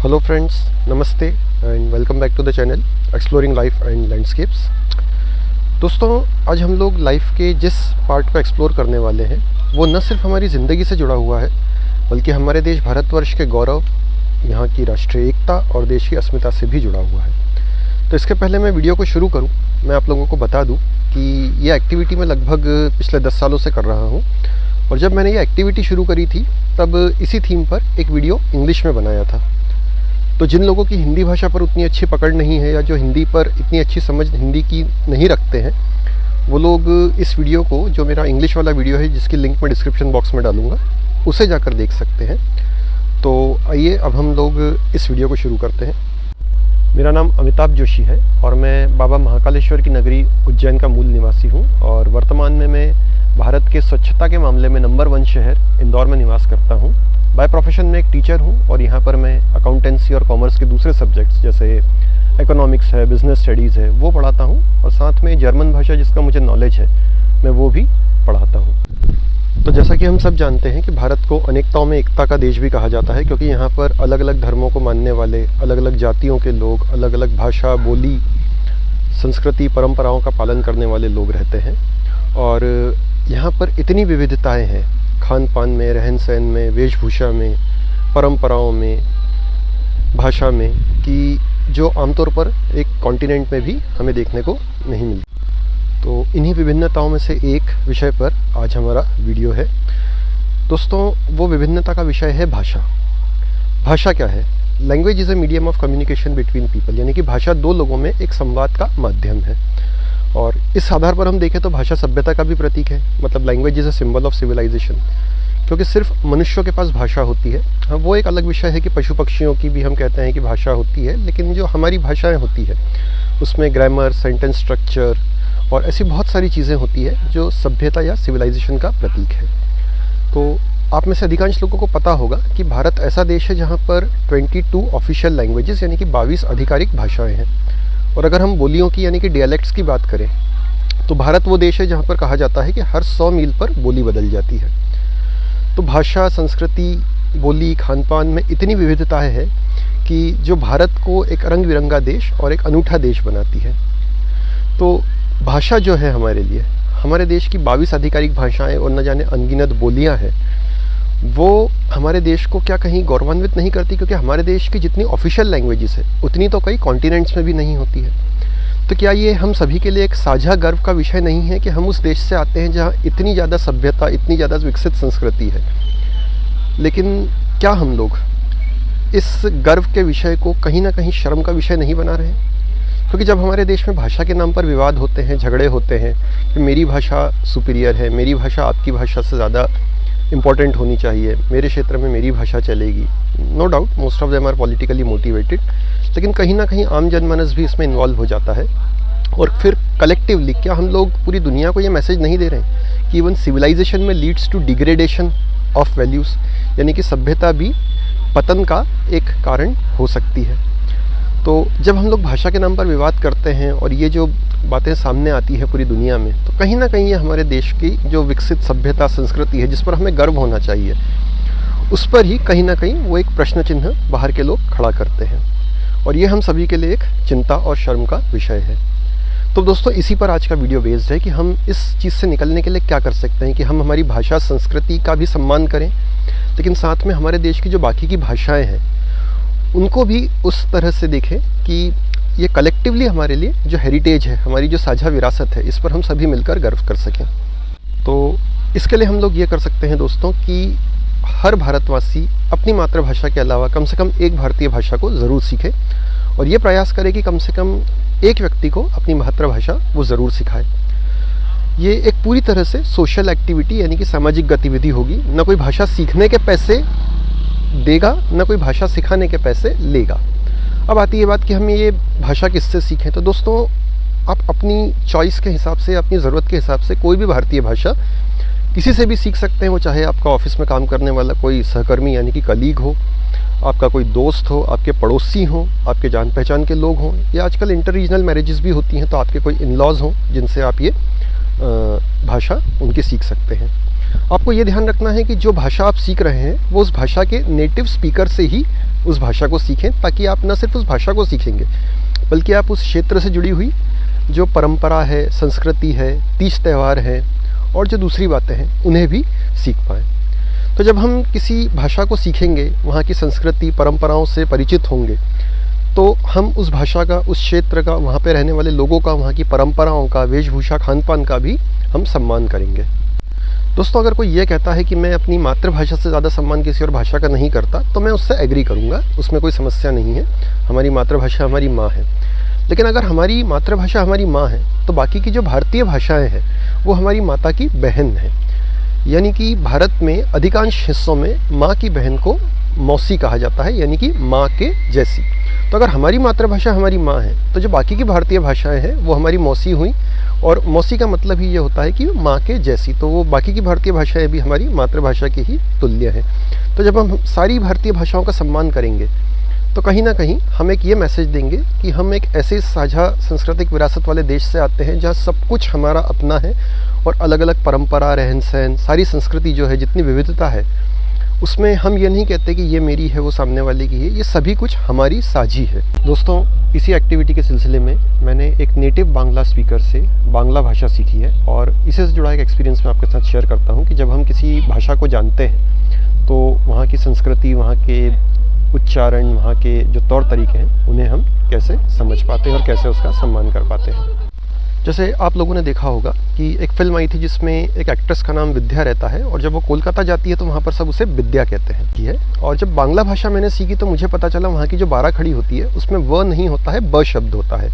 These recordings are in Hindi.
हेलो फ्रेंड्स, नमस्ते and welcome back to the channel exploring life and landscapes. दोस्तों, आज हम लोग लाइफ के जिस पार्ट को एक्सप्लोर करने वाले हैं वो न सिर्फ हमारी ज़िंदगी से जुड़ा हुआ है बल्कि हमारे देश भारतवर्ष के गौरव, यहाँ की राष्ट्रीय एकता और देश की अस्मिता से भी जुड़ा हुआ है। तो इसके पहले मैं वीडियो को शुरू करूँ, मैं आप लोगों को बता दूँ कि ये एक्टिविटी मैं लगभग पिछले 10 सालों से कर रहा हूँ और जब मैंने ये एक्टिविटी शुरू करी थी तब इसी थीम पर एक वीडियो इंग्लिश में बनाया था। तो जिन लोगों की हिंदी भाषा पर उतनी अच्छी पकड़ नहीं है या जो हिंदी पर इतनी अच्छी समझ हिंदी की नहीं रखते हैं, वो लोग इस वीडियो को, जो मेरा इंग्लिश वाला वीडियो है जिसकी लिंक मैं डिस्क्रिप्शन बॉक्स में डालूँगा, उसे जाकर देख सकते हैं। तो आइए अब हम लोग इस वीडियो को शुरू करते हैं। मेरा नाम अमिताभ जोशी है और मैं बाबा महाकालेश्वर की नगरी उज्जैन का मूल निवासी हूँ और वर्तमान में मैं भारत के स्वच्छता के मामले में नंबर 1 शहर इंदौर में निवास करता हूँ। बाय प्रोफेशन में एक टीचर हूँ और यहाँ पर मैं अकाउंटेंसी और कॉमर्स के दूसरे सब्जेक्ट्स जैसे इकोनॉमिक्स है, बिजनेस स्टडीज़ है, वो पढ़ाता हूँ और साथ में जर्मन भाषा जिसका मुझे नॉलेज है मैं वो भी पढ़ाता हूँ। तो जैसा कि हम सब जानते हैं कि भारत को अनेकताओं में एकता का देश भी कहा जाता है, क्योंकि यहाँ पर अलग अलग धर्मों को मानने वाले, अलग अलग जातियों के लोग, अलग अलग भाषा, बोली, संस्कृति, परंपराओं का पालन करने वाले लोग रहते हैं। और यहाँ पर इतनी विविधताएं हैं खान पान में, रहन सहन में, वेशभूषा में, परंपराओं में, भाषा में, कि जो आमतौर पर एक कॉन्टिनेंट में भी हमें देखने को नहीं मिलती। तो इन्हीं विभिन्नताओं में से एक विषय पर आज हमारा वीडियो है। दोस्तों, वो विभिन्नता का विषय है भाषा। भाषा क्या है? Language is a medium of communication between people, यानी कि भाषा दो लोगों में एक संवाद का माध्यम है। और इस आधार पर हम देखें तो भाषा सभ्यता का भी प्रतीक है। मतलब language is a symbol of civilisation, क्योंकि सिर्फ मनुष्यों के पास भाषा होती है। हाँ, वो एक अलग विषय है कि पशु पक्षियों की भी हम कहते हैं कि भाषा होती है, लेकिन जो हमारी भाषाएं होती है उसमें ग्रामर, सेंटेंस स्ट्रक्चर और ऐसी बहुत सारी चीज़ें होती है जो सभ्यता या सिविलाइजेशन का प्रतीक है। तो आप में से अधिकांश लोगों को पता होगा कि भारत ऐसा देश है जहाँ पर 22 ऑफिशियल लैंग्वेजेस यानी कि 22 आधिकारिक भाषाएँ हैं। और अगर हम बोलियों की यानी कि डायलेक्ट्स की बात करें तो भारत वो देश है जहाँ पर कहा जाता है कि हर 100 मील पर बोली बदल जाती है। तो भाषा, संस्कृति, बोली, खान पान में इतनी विविधताएं हैं कि जो भारत को एक रंग बिरंगा देश और एक अनूठा देश बनाती है। तो भाषा जो है हमारे लिए, हमारे देश की 22 आधिकारिक भाषाएं और न जाने अनगिनत बोलियाँ हैं, वो हमारे देश को क्या कहीं गौरवान्वित नहीं करती? क्योंकि हमारे देश की जितनी ऑफिशियल लैंग्वेजेस है उतनी तो कई कॉन्टिनेंट्स में भी नहीं होती है। तो क्या ये हम सभी के लिए एक साझा गर्व का विषय नहीं है कि हम उस देश से आते हैं जहाँ इतनी ज़्यादा सभ्यता, इतनी ज़्यादा विकसित संस्कृति है? लेकिन क्या हम लोग इस गर्व के विषय को कहीं ना कहीं शर्म का विषय नहीं बना रहे? क्योंकि जब हमारे देश में भाषा के नाम पर विवाद होते हैं, झगड़े होते हैं कि मेरी भाषा सुपीरियर है, मेरी भाषा आपकी भाषा से ज़्यादा इम्पॉर्टेंट होनी चाहिए, मेरे क्षेत्र में मेरी भाषा चलेगी, no doubt most of them are politically motivated, लेकिन कहीं ना कहीं आम जनमानस भी इसमें इन्वॉल्व हो जाता है। और फिर कलेक्टिवली क्या हम लोग पूरी दुनिया को ये मैसेज नहीं दे रहे हैं कि इवन सिविलाइजेशन में leads to degradation of values, यानी कि सभ्यता भी पतन का एक कारण हो सकती है। तो जब हम लोग भाषा के नाम पर विवाद करते हैं और ये जो बातें सामने आती है पूरी दुनिया में, तो कहीं ना कहीं ये हमारे देश की जो विकसित सभ्यता, संस्कृति है जिस पर हमें गर्व होना चाहिए, उस पर ही कहीं ना कहीं वो एक प्रश्न चिन्ह बाहर के लोग खड़ा करते हैं। और ये हम सभी के लिए एक चिंता और शर्म का विषय है। तो दोस्तों, इसी पर आज का वीडियो बेस्ड है कि हम इस चीज़ से निकलने के लिए क्या कर सकते हैं कि हम हमारी भाषा, संस्कृति का भी सम्मान करें, लेकिन साथ में हमारे देश की जो बाकी की भाषाएँ हैं उनको भी उस तरह से देखें कि ये कलेक्टिवली हमारे लिए जो हेरिटेज है, हमारी जो साझा विरासत है, इस पर हम सभी मिलकर गर्व कर सकें। तो इसके लिए हम लोग ये कर सकते हैं दोस्तों कि हर भारतवासी अपनी मातृभाषा के अलावा कम से कम एक भारतीय भाषा को ज़रूर सीखे और ये प्रयास करे कि कम से कम एक व्यक्ति को अपनी मातृभाषा वो ज़रूर सिखाए। ये एक पूरी तरह से सोशल एक्टिविटी यानी कि सामाजिक गतिविधि होगी। न कोई भाषा सीखने के पैसे देगा, न कोई भाषा सिखाने के पैसे लेगा। अब आती है बात कि हम ये भाषा किससे सीखें। तो दोस्तों, आप अपनी चॉइस के हिसाब से, अपनी ज़रूरत के हिसाब से कोई भी भारतीय भाषा किसी से भी सीख सकते हैं। वो चाहे आपका ऑफिस में काम करने वाला कोई सहकर्मी यानी कि कलीग हो, आपका कोई दोस्त हो, आपके पड़ोसी हों, आपके जान पहचान के लोग हों, या आजकल इंटर रीजनल मैरिजेस भी होती हैं तो आपके कोई इन लॉज हों जिनसे आप ये भाषा उनकी सीख सकते हैं। आपको ये ध्यान रखना है कि जो भाषा आप सीख रहे हैं वो उस भाषा के नेटिव स्पीकर से ही उस भाषा को सीखें, ताकि आप न सिर्फ उस भाषा को सीखेंगे बल्कि आप उस क्षेत्र से जुड़ी हुई जो परंपरा है, संस्कृति है, तीज त्यौहार है और जो दूसरी बातें हैं उन्हें भी सीख पाएँ। तो जब हम किसी भाषा को सीखेंगे, वहाँ की संस्कृति परंपराओं से परिचित होंगे, तो हम उस भाषा का, उस क्षेत्र का, वहाँ पे रहने वाले लोगों का, वहाँ की परंपराओं का, वेशभूषा, खान पान का भी हम सम्मान करेंगे। दोस्तों, अगर कोई ये कहता है कि मैं अपनी मातृभाषा से ज़्यादा सम्मान किसी और भाषा का नहीं करता, तो मैं उससे एग्री करूँगा, उसमें कोई समस्या नहीं है। हमारी मातृभाषा हमारी माँ है। लेकिन अगर हमारी मातृभाषा हमारी माँ है तो बाकी की जो भारतीय भाषाएँ हैं वो हमारी माता की बहन है। यानी कि भारत में अधिकांश हिस्सों में माँ की बहन को मौसी कहा जाता है, यानी कि माँ के जैसी। तो अगर हमारी मातृभाषा हमारी माँ है तो जो बाकी की भारतीय भाषाएं हैं वो हमारी मौसी हुई, और मौसी का मतलब ही ये होता है कि माँ के जैसी। तो वो बाकी की भारतीय भाषाएं भी हमारी मातृभाषा की ही तुल्य हैं। तो जब हम सारी भारतीय भाषाओं का सम्मान करेंगे तो कहीं ना कहीं हम एक ये मैसेज देंगे कि हम एक ऐसे साझा सांस्कृतिक विरासत वाले देश से आते हैं जहाँ सब कुछ हमारा अपना है और अलग अलग परंपरा, रहन सहन, सारी संस्कृति जो है, जितनी विविधता है, उसमें हम ये नहीं कहते कि ये मेरी है, वो सामने वाले की है, ये सभी कुछ हमारी साझी है। दोस्तों, इसी एक्टिविटी के सिलसिले में मैंने एक नेटिव बांग्ला स्पीकर से बांग्ला भाषा सीखी है, और इसे से जुड़ा एक एक्सपीरियंस मैं आपके साथ शेयर करता हूँ कि जब हम किसी भाषा को जानते हैं तो वहाँ की संस्कृति, वहाँ के उच्चारण, वहाँ के जो तौर तरीके हैं उन्हें हम कैसे समझ पाते हैं और कैसे उसका सम्मान कर पाते हैं। जैसे आप लोगों ने देखा होगा कि एक फ़िल्म आई थी जिसमें एक एक्ट्रेस का नाम विद्या रहता है, और जब वो कोलकाता जाती है तो वहाँ पर सब उसे विद्या कहते हैं। और जब बांग्ला भाषा मैंने सीखी तो मुझे पता चला वहाँ की जो बारह खड़ी होती है उसमें व नहीं होता है, ब शब्द होता है।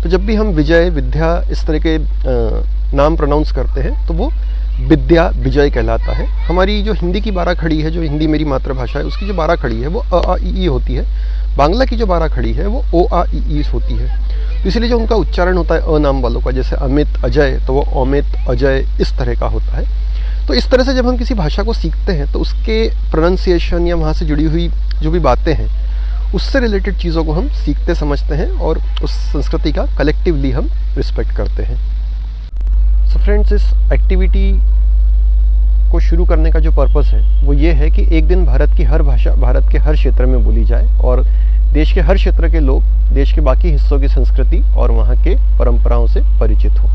तो जब भी हम विजय, विद्या इस तरह के नाम प्रोनाउंस करते हैं तो वो विद्या, विजय कहलाता है। हमारी जो हिंदी की बारह खड़ी है, जो हिंदी मेरी मातृभाषा है, उसकी जो बारह खड़ी है वो अ आ इ ई होती है। बांग्ला की जो बारह खड़ी है वो ओ आ इ ई होती है। तो इसलिए जो उनका उच्चारण होता है अ नाम वालों का, जैसे अमित, अजय, तो वो अमित, अजय इस तरह का होता है। तो इस तरह से जब हम किसी भाषा को सीखते हैं तो उसके प्रोनाउंसिएशन या वहाँ से जुड़ी हुई जो भी बातें हैं उससे रिलेटेड चीज़ों को हम सीखते समझते हैं और उस संस्कृति का कलेक्टिवली हम रिस्पेक्ट करते हैं। सो फ्रेंड्स, इस एक्टिविटी को शुरू करने का जो पर्पस है वो ये है कि एक दिन भारत की हर भाषा भारत के हर क्षेत्र में बोली जाए और देश के हर क्षेत्र के लोग देश के बाकी हिस्सों की संस्कृति और वहाँ के परंपराओं से परिचित हों।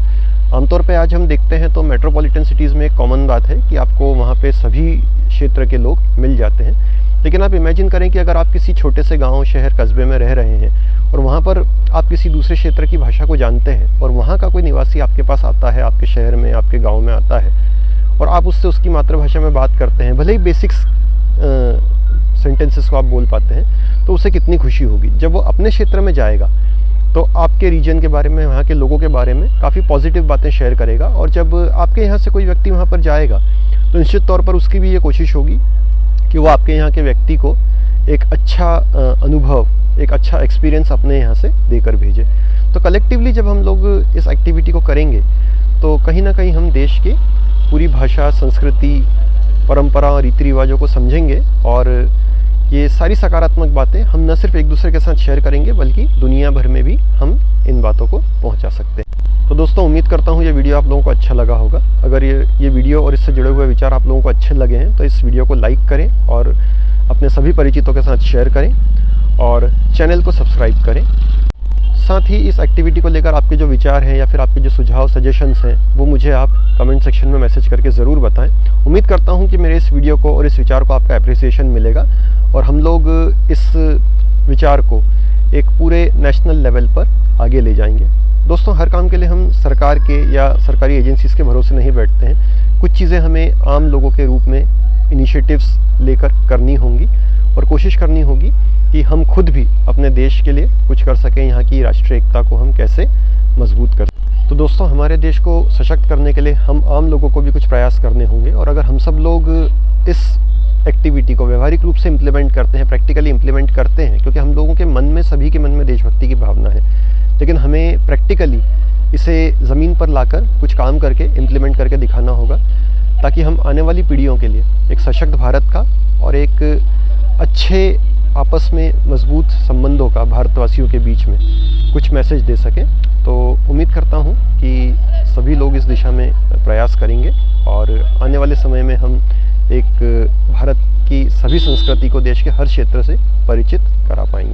आमतौर पे आज हम देखते हैं तो मेट्रोपॉलिटन सिटीज़ में एक कॉमन बात है कि आपको वहाँ पे सभी क्षेत्र के लोग मिल जाते हैं। लेकिन आप इमेजिन करें कि अगर आप किसी छोटे से गांव, शहर, कस्बे में रह रहे हैं और वहाँ पर आप किसी दूसरे क्षेत्र की भाषा को जानते हैं और वहाँ का कोई निवासी आपके पास आता है, आपके शहर में, आपके गाँव में आता है और आप उससे उसकी मातृभाषा में बात करते हैं, भले ही बेसिक्स सेंटेंसेस को आप बोल पाते हैं, तो उसे कितनी खुशी होगी। जब वो अपने क्षेत्र में जाएगा तो आपके रीजन के बारे में, वहाँ के लोगों के बारे में काफ़ी पॉजिटिव बातें शेयर करेगा। और जब आपके यहाँ से कोई व्यक्ति वहाँ पर जाएगा तो निश्चित तौर पर उसकी भी ये कोशिश होगी कि वो आपके यहाँ के व्यक्ति को एक अच्छा अनुभव, एक अच्छा एक्सपीरियंस अपने यहाँ से देकर भेजे। तो कलेक्टिवली जब हम लोग इस एक्टिविटी को करेंगे तो कहीं ना कहीं हम देश के पूरी भाषा, संस्कृति, परंपरा और रीति रिवाजों को समझेंगे और ये सारी सकारात्मक बातें हम न सिर्फ एक दूसरे के साथ शेयर करेंगे बल्कि दुनिया भर में भी हम इन बातों को पहुंचा सकते हैं। तो दोस्तों, उम्मीद करता हूं ये वीडियो आप लोगों को अच्छा लगा होगा। अगर ये वीडियो और इससे जुड़े हुए विचार आप लोगों को अच्छे लगे हैं तो इस वीडियो को लाइक करें और अपने सभी परिचितों के साथ शेयर करें और चैनल को सब्सक्राइब करें। साथ ही इस एक्टिविटी को लेकर आपके जो विचार हैं या फिर आपके जो सुझाव, सजेशंस हैं वो मुझे आप कमेंट सेक्शन में मैसेज करके ज़रूर बताएं। उम्मीद करता हूं कि मेरे इस वीडियो को और इस विचार को आपका अप्रिसिएशन मिलेगा और हम लोग इस विचार को एक पूरे नेशनल लेवल पर आगे ले जाएंगे। दोस्तों, हर काम के लिए हम सरकार के या सरकारी एजेंसीज़ के भरोसे नहीं बैठते हैं। कुछ चीज़ें हमें आम लोगों के रूप में इनिशिएटिव्स लेकर करनी होंगी और कोशिश करनी होगी कि हम खुद भी अपने देश के लिए कुछ कर सकें। यहाँ की राष्ट्रीय एकता को हम कैसे मजबूत कर सकें। तो दोस्तों, हमारे देश को सशक्त करने के लिए हम आम लोगों को भी कुछ प्रयास करने होंगे और अगर हम सब लोग इस एक्टिविटी को व्यवहारिक रूप से इम्प्लीमेंट करते हैं, प्रैक्टिकली इम्प्लीमेंट करते हैं, क्योंकि हम लोगों के मन में, सभी के मन में देशभक्ति की भावना है, लेकिन हमें प्रैक्टिकली इसे ज़मीन पर लाकर कुछ काम करके इम्प्लीमेंट करके दिखाना होगा ताकि हम आने वाली पीढ़ियों के लिए एक सशक्त भारत का और एक अच्छे आपस में मजबूत संबंधों का भारतवासियों के बीच में कुछ मैसेज दे सकें। तो उम्मीद करता हूँ कि सभी लोग इस दिशा में प्रयास करेंगे और आने वाले समय में हम एक भारत की सभी संस्कृति को देश के हर क्षेत्र से परिचित करा पाएंगे।